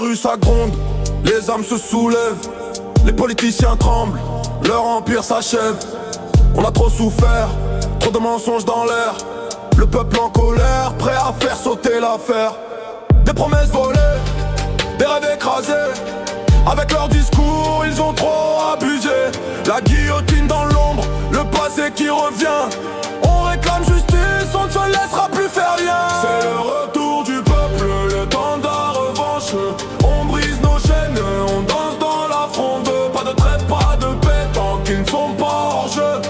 rues ça gronde, les âmes se soulèvent, les politiciens tremblent, leur empire s'achève. On a trop souffert, trop de mensonges dans l'air, le peuple en colère, prêt à faire sauter l'affaire. Des promesses volées, des rêves écrasés, avec leur discours ils ont trop abusé. La guillotine dans l'ombre, le passé qui revient. On réclame justice, on ne se laissera plus faire rien. C'est le retour du peuple, le temps de la revanche. On brise nos chaînes, on danse dans la fronde. Pas de trêve, pas de paix, tant qu'ils ne sont pas hors jeu.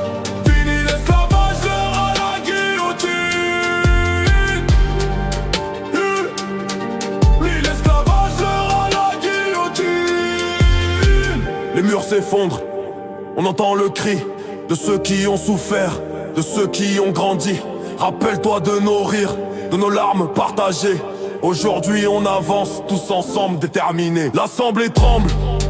Fini l'esclavage, l'heure à la guillotine. Fini l'esclavage, l'heure à la guillotine. Les murs s'effondrent, on entend le cri de ceux qui ont souffert, de ceux qui ont grandi. Rappelle-toi de nos rires, de nos larmes partagées. Aujourd'hui on avance tous ensemble déterminés. L'assemblée tremble,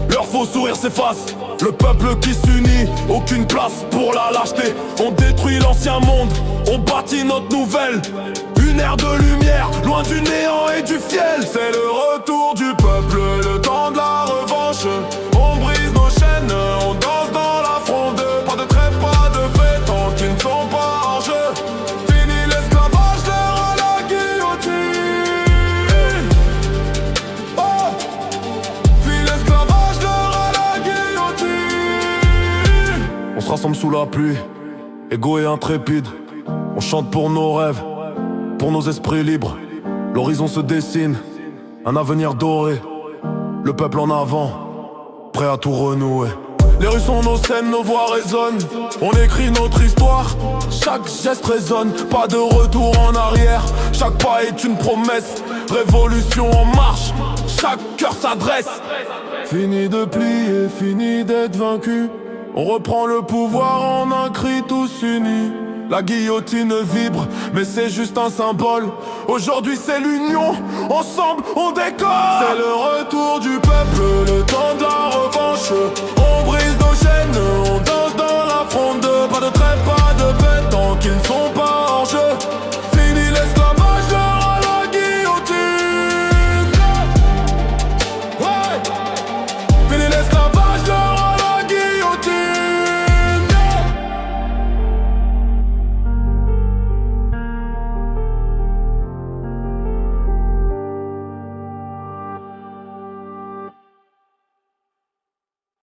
leur faux sourire s'efface. Le peuple qui s'unit, aucune place pour la lâcheté. On détruit l'ancien monde, on bâtit notre nouvelle. Une ère de lumière, loin du néant et du fiel. C'est le retour du peuple, le temps de la revanche. On brise nos chaînes, on danse dans la fronde. Pas de trêve, pas de paix, tant qu'ils ne sont pas hors jeu. Fini l'esclavage, l'heure à la guillotine. Oh, fini l'esclavage, l'heure à la guillotine. On se rassemble sous la pluie, égaux et intrépides. On chante pour nos rêves, pour nos esprits libres. L'horizon se dessine, un avenir doré. Le peuple en avant, prêt à tout renouer. Les rues sont nos scènes, nos voix résonnent. On écrit notre histoire, chaque geste résonne. Pas de retour en arrière, chaque pas est une promesse. Révolution en marche, chaque cœur s'adresse. Fini de plier, fini d'être vaincu. On reprend le pouvoir en un cri tous unis. La guillotine vibre, mais c'est juste un symbole. Aujourd'hui c'est l'union, ensemble on décolle. C'est le retour du peuple, le